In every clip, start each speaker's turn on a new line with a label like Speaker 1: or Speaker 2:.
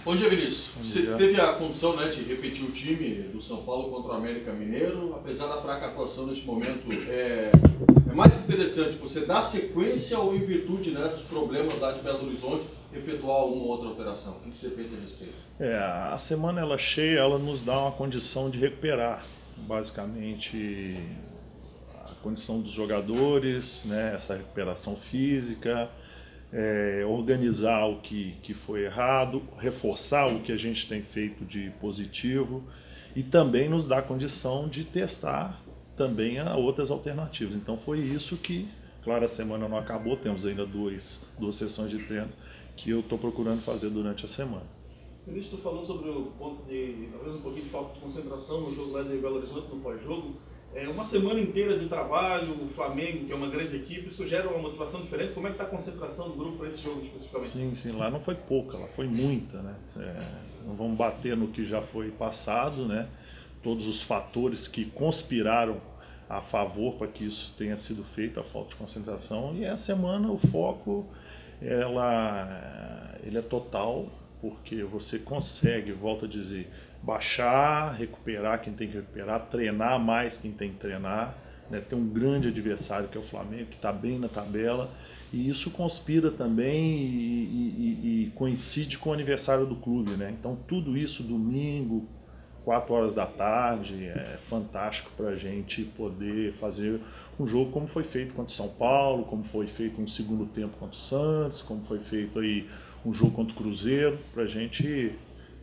Speaker 1: Bom dia, Vinícius. Você teve a condição, né, de repetir o time do São Paulo contra o América Mineiro, apesar da fraca atuação neste momento, é mais interessante você dar sequência ou em virtude, né, dos problemas lá de Belo Horizonte, efetuar alguma outra operação? O que você pensa a respeito?
Speaker 2: A semana ela cheia, ela nos dá uma condição de recuperar, basicamente, a condição dos jogadores, né, essa recuperação física, organizar o que foi errado, reforçar o que a gente tem feito de positivo e também nos dá a condição de testar também outras alternativas. Então foi isso que, claro, a semana não acabou, temos ainda duas sessões de treino que eu estou procurando fazer durante a semana.
Speaker 3: Vinícius, tu falou sobre o ponto de, talvez um pouquinho de falta de concentração no jogo lá de Belo Horizonte, no pós-jogo. Uma semana inteira de trabalho, o Flamengo, que é uma grande equipe, isso gera uma motivação diferente. Como é que está a concentração do grupo para esse jogo especificamente?
Speaker 2: Sim, lá não foi pouca, lá foi muita, né? Não vamos bater no que já foi passado, né? Todos os fatores que conspiraram a favor para que isso tenha sido feito, a falta de concentração. E a semana o foco ele é total, porque você consegue, volto a dizer, baixar, recuperar quem tem que recuperar, treinar mais quem tem que treinar, né? Tem um grande adversário que é o Flamengo, que está bem na tabela, e isso conspira também e coincide com o aniversário do clube, né? Então tudo isso domingo, 4 horas da tarde, é fantástico para a gente poder fazer um jogo como foi feito contra o São Paulo, como foi feito um segundo tempo contra o Santos, como foi feito aí um jogo contra o Cruzeiro, para a gente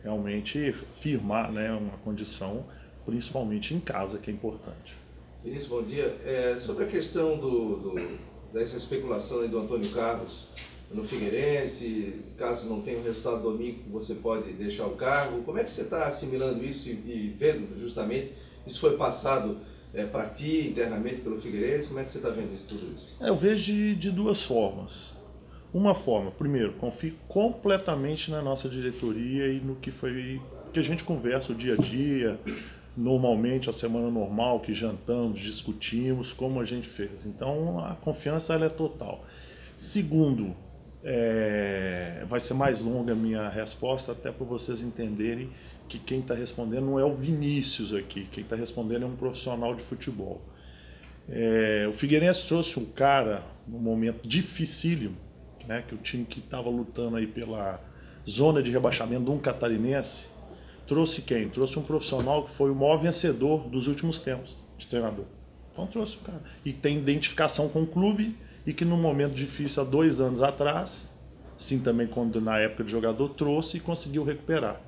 Speaker 2: realmente firmar, né, uma condição, principalmente em casa, que é importante.
Speaker 4: Vinícius, bom dia. Sobre a questão dessa especulação aí do Antônio Carlos no Figueirense, caso não tenha o resultado domingo, você pode deixar o cargo. Como é que você está assimilando isso e vendo justamente, isso foi passado para ti internamente pelo Figueirense? Como é que você está vendo tudo isso?
Speaker 2: Eu vejo de duas formas. Uma forma, primeiro, confio completamente na nossa diretoria e no que a gente conversa o dia a dia, normalmente a semana normal, que jantamos, discutimos, como a gente fez. Então a confiança ela é total. Segundo, vai ser mais longa a minha resposta, até para vocês entenderem que quem está respondendo não é o Vinícius aqui, quem está respondendo é um profissional de futebol. O Figueirense trouxe um cara num momento dificílimo, né, que o time que estava lutando aí pela zona de rebaixamento de um catarinense, trouxe quem? Trouxe um profissional que foi o maior vencedor dos últimos tempos de treinador. Então trouxe o cara. E tem identificação com o clube e que num momento difícil há 2 anos atrás, sim também quando na época de jogador, trouxe e conseguiu recuperar.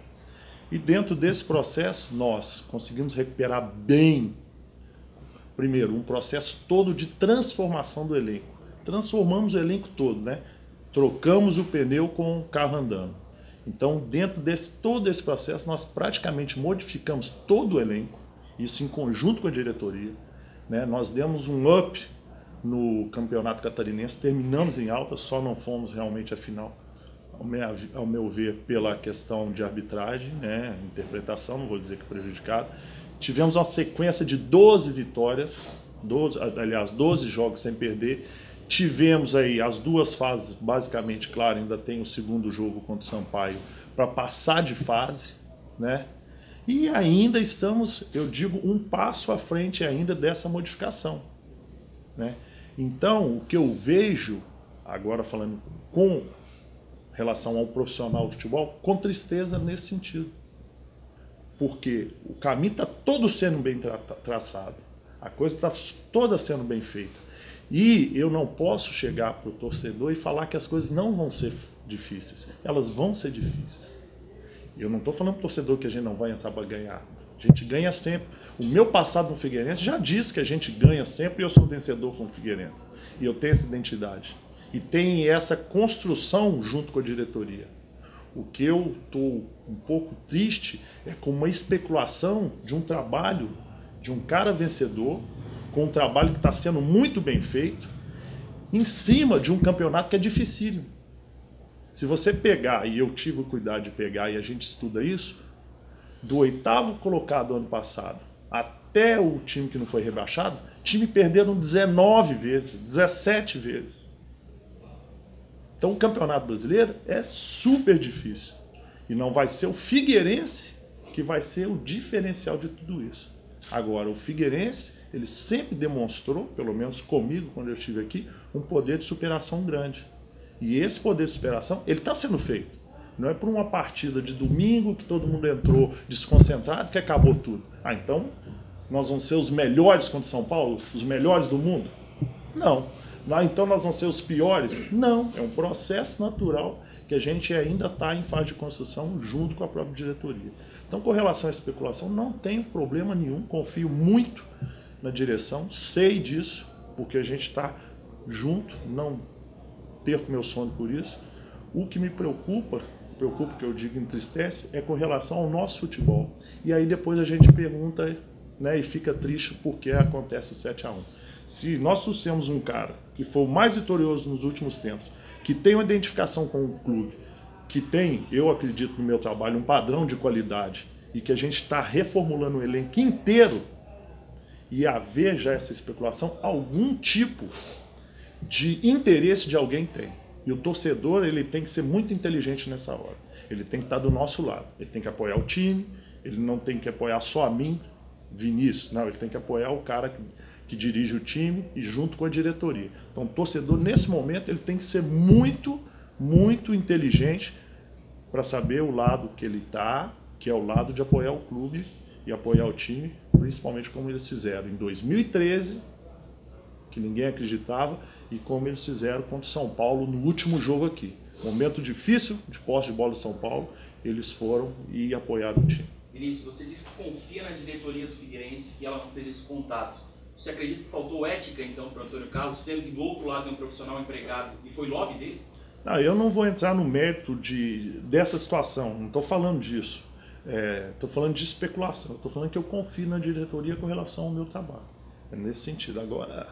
Speaker 2: E dentro desse processo nós conseguimos recuperar bem, primeiro, um processo todo de transformação do elenco. Transformamos o elenco todo, né? Trocamos o pneu com o carro andando. Então, dentro todo esse processo, nós praticamente modificamos todo o elenco, isso em conjunto com a diretoria, né? Nós demos um up no campeonato catarinense, terminamos em alta, só não fomos realmente à final, ao meu ver, pela questão de arbitragem, né? Interpretação, não vou dizer que prejudicado. Tivemos uma sequência de 12 vitórias, 12 jogos sem perder. Tivemos aí as 2 fases, basicamente, claro, ainda tem o segundo jogo contra o Sampaio para passar de fase, né? E ainda estamos, eu digo, um passo à frente ainda dessa modificação, né? Então, o que eu vejo, agora falando com relação ao profissional de futebol, com tristeza nesse sentido. Porque o caminho está todo sendo bem traçado, a coisa está toda sendo bem feita. E eu não posso chegar para o torcedor e falar que as coisas não vão ser difíceis. Elas vão ser difíceis. Eu não estou falando para o torcedor que a gente não vai entrar para ganhar. A gente ganha sempre. O meu passado no Figueirense já disse que a gente ganha sempre e eu sou vencedor com o Figueirense. E eu tenho essa identidade. E tem essa construção junto com a diretoria. O que eu estou um pouco triste é com uma especulação de um trabalho de um cara vencedor, com um trabalho que está sendo muito bem feito, em cima de um campeonato que é dificílimo. Se você pegar, e eu tive o cuidado de pegar, e a gente estuda isso, do 8º colocado ano passado até o time que não foi rebaixado, time perderam 19 vezes, 17 vezes. Então o Campeonato Brasileiro é super difícil. E não vai ser o Figueirense que vai ser o diferencial de tudo isso. Agora, o Figueirense, ele sempre demonstrou, pelo menos comigo, quando eu estive aqui, um poder de superação grande. E esse poder de superação, ele está sendo feito. Não é por uma partida de domingo que todo mundo entrou desconcentrado que acabou tudo. Ah, então nós vamos ser os melhores contra o São Paulo? Os melhores do mundo? Não. Então nós vamos ser os piores? Não. É um processo natural que a gente ainda está em fase de construção junto com a própria diretoria. Então, com relação à especulação, não tenho problema nenhum. Confio muito na direção, sei disso, porque a gente está junto, não perco meu sono por isso. O que me preocupa que eu digo entristece, é com relação ao nosso futebol. E aí depois a gente pergunta, né, e fica triste porque acontece o 7-1. Se nós trouxemos um cara que foi o mais vitorioso nos últimos tempos, que tem uma identificação com o clube, que tem, eu acredito no meu trabalho, um padrão de qualidade, e que a gente está reformulando o elenco inteiro, e haver já essa especulação, algum tipo de interesse de alguém tem. E o torcedor, ele tem que ser muito inteligente nessa hora. Ele tem que estar do nosso lado. Ele tem que apoiar o time, ele não tem que apoiar só a mim, Vinícius. Não, ele tem que apoiar o cara que dirige o time e junto com a diretoria. Então, o torcedor, nesse momento, ele tem que ser muito, muito inteligente para saber o lado que ele está, que é o lado de apoiar o clube e apoiar o time, principalmente como eles fizeram em 2013, que ninguém acreditava, e como eles fizeram contra o São Paulo no último jogo aqui. Momento difícil de posse de bola do São Paulo, eles foram e apoiaram o time.
Speaker 5: Vinícius, você disse que confia na diretoria do Figueirense, que ela não fez esse contato. Você acredita que faltou ética, então, para o Antônio Carlos, sendo que do outro lado tem um profissional empregado e foi lobby dele?
Speaker 2: Não, eu não vou entrar no mérito dessa situação, não estou falando disso. Estou falando de especulação, estou falando que eu confio na diretoria com relação ao meu trabalho. É nesse sentido. Agora,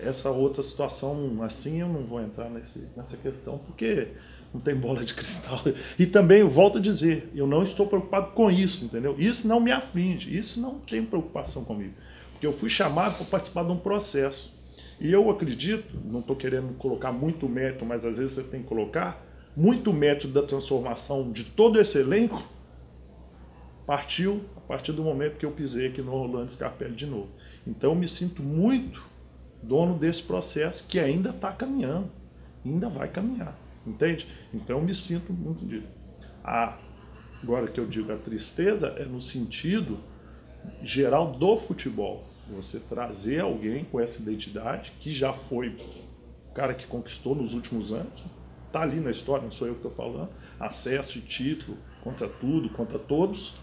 Speaker 2: essa outra situação assim, eu não vou entrar nessa questão, porque não tem bola de cristal. E também, eu volto a dizer, eu não estou preocupado com isso, entendeu? Isso não me aflige, isso não tem preocupação comigo. Porque eu fui chamado para participar de um processo. E eu acredito, não estou querendo colocar muito mérito, mas às vezes você tem que colocar, muito mérito da transformação de todo esse elenco, partiu a partir do momento que eu pisei aqui no Orlando Scarpelli de novo. Então eu me sinto muito dono desse processo que ainda está caminhando, ainda vai caminhar, entende? Então eu me sinto muito disso. Agora que eu digo a tristeza é no sentido geral do futebol. Você trazer alguém com essa identidade, que já foi o cara que conquistou nos últimos anos, está ali na história, não sou eu que estou falando, acesso e título contra tudo, contra todos,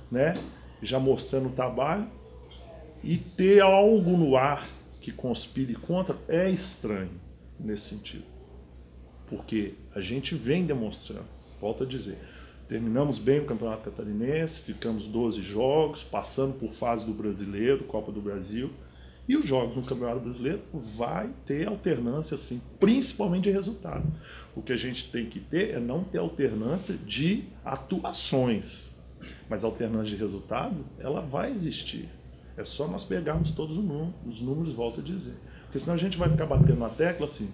Speaker 2: né? Já mostrando o trabalho, e ter algo no ar que conspire contra é estranho nesse sentido. Porque a gente vem demonstrando, volto a dizer, terminamos bem o Campeonato Catarinense, ficamos 12 jogos, passando por fase do Brasileiro, Copa do Brasil, e os jogos no Campeonato Brasileiro vai ter alternância, sim, principalmente de resultado. O que a gente tem que ter é não ter alternância de atuações, mas alternância de resultado, ela vai existir. É só nós pegarmos todos os números, volto a dizer. Porque senão a gente vai ficar batendo na tecla assim,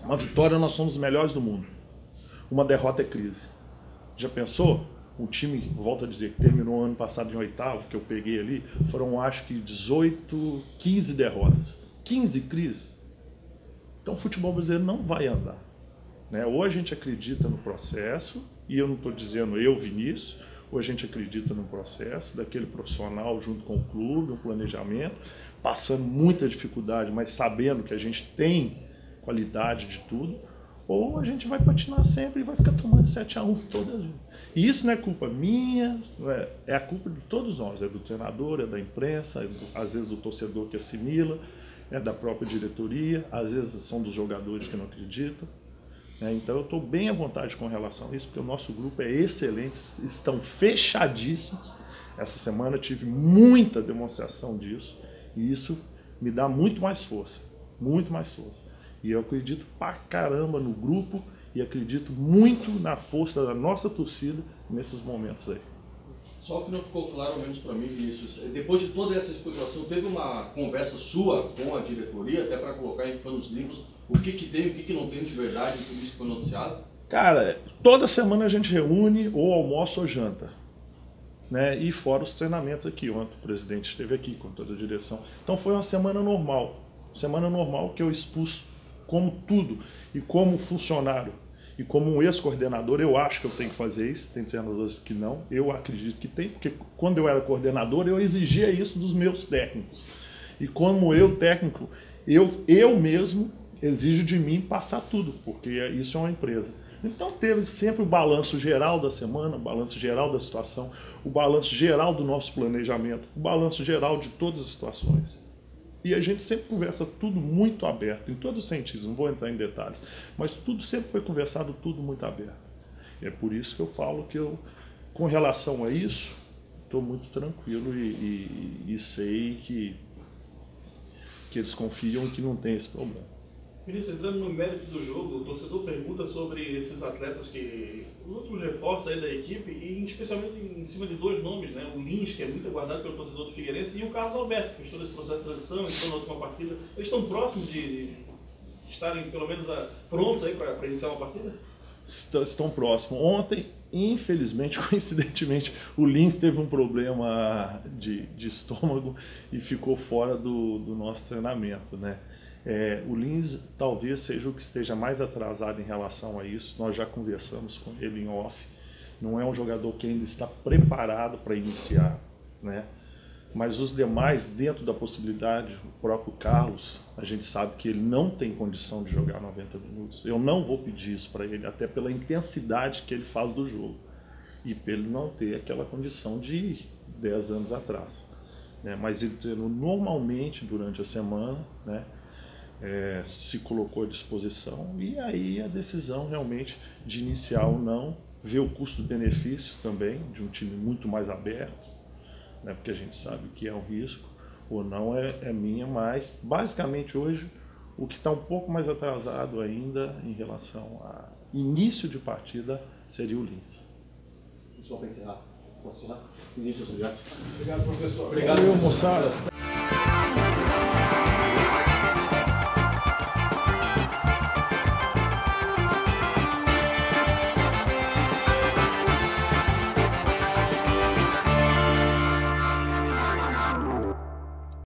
Speaker 2: uma vitória nós somos os melhores do mundo, uma derrota é crise. Já pensou? Um time, volto a dizer, que terminou o ano passado em oitavo, que eu peguei ali, foram acho que 15 derrotas, 15 crises. Então o futebol brasileiro não vai andar, né? Ou a gente acredita no processo, e eu não estou dizendo eu, Vinícius, ou a gente acredita no processo daquele profissional junto com o clube, um planejamento, passando muita dificuldade, mas sabendo que a gente tem qualidade de tudo, ou a gente vai patinar sempre e vai ficar tomando 7-1 toda vez. E isso não é culpa minha, é a culpa de todos nós, é do treinador, é da imprensa, às vezes do torcedor que assimila, é da própria diretoria, às vezes são dos jogadores que não acreditam. Então eu estou bem à vontade com relação a isso, porque o nosso grupo é excelente, estão fechadíssimos. Essa semana eu tive muita demonstração disso, e isso me dá muito mais força, muito mais força. E eu acredito pra caramba no grupo e acredito muito na força da nossa torcida nesses momentos aí.
Speaker 1: Só o que não ficou claro, ao menos para mim, Vinícius, depois de toda essa explicação, teve uma conversa sua com a diretoria, até para colocar em panos limpos, o que tem, o que não tem de verdade em tudo isso que foi noticiado?
Speaker 2: Cara, toda semana a gente reúne ou almoça ou janta, né? E fora os treinamentos aqui. Ontem o presidente esteve aqui com toda a direção. Então foi uma semana normal. Semana normal que eu expus como tudo. E como funcionário. E como um ex-coordenador, eu acho que eu tenho que fazer isso. Tem treinadores que não. Eu acredito que tem. Porque quando eu era coordenador, eu exigia isso dos meus técnicos. E como eu, técnico, eu mesmo exijo de mim passar tudo. Porque isso é uma empresa. Então teve sempre o balanço geral da semana, o balanço geral da situação, o balanço geral do nosso planejamento, o balanço geral de todas as situações. E a gente sempre conversa tudo muito aberto, em todos os sentidos, não vou entrar em detalhes, mas tudo sempre foi conversado, tudo muito aberto. E é por isso que eu falo que eu, com relação a isso, estou muito tranquilo e sei que eles confiam e que não tem esse problema.
Speaker 3: Ministro, entrando no mérito do jogo, o torcedor pergunta sobre esses atletas que os últimos reforços aí da equipe, e especialmente em cima de dois nomes, né? O Lins, que é muito aguardado pelo torcedor do Figueirense, e o Carlos Alberto, que fez todo esse processo de transição, entrou na última partida. Eles estão próximos de estarem, pelo menos, prontos aí para iniciar uma partida?
Speaker 2: Estão próximos. Ontem, infelizmente, coincidentemente, o Lins teve um problema de estômago e ficou fora do nosso treinamento, né? O Lins talvez seja o que esteja mais atrasado em relação a isso. Nós já conversamos com ele em off. Não é um jogador que ainda está preparado para iniciar, né? Mas os demais, dentro da possibilidade, o próprio Carlos, a gente sabe que ele não tem condição de jogar 90 minutos. Eu não vou pedir isso para ele, até pela intensidade que ele faz do jogo. E para ele não ter aquela condição de 10 anos atrás, né? Mas ele treinou normalmente durante a semana, né? Se colocou à disposição, e aí a decisão realmente de iniciar ou não, ver o custo-benefício também de um time muito mais aberto, né, porque a gente sabe que é um risco ou não, é minha, mas basicamente hoje o que está um pouco mais atrasado ainda em relação a início de partida seria o Lins.
Speaker 6: Só para encerrar. Posso encerrar? Vinícius, obrigado.
Speaker 1: Obrigado, professor.
Speaker 2: Obrigado, moçada.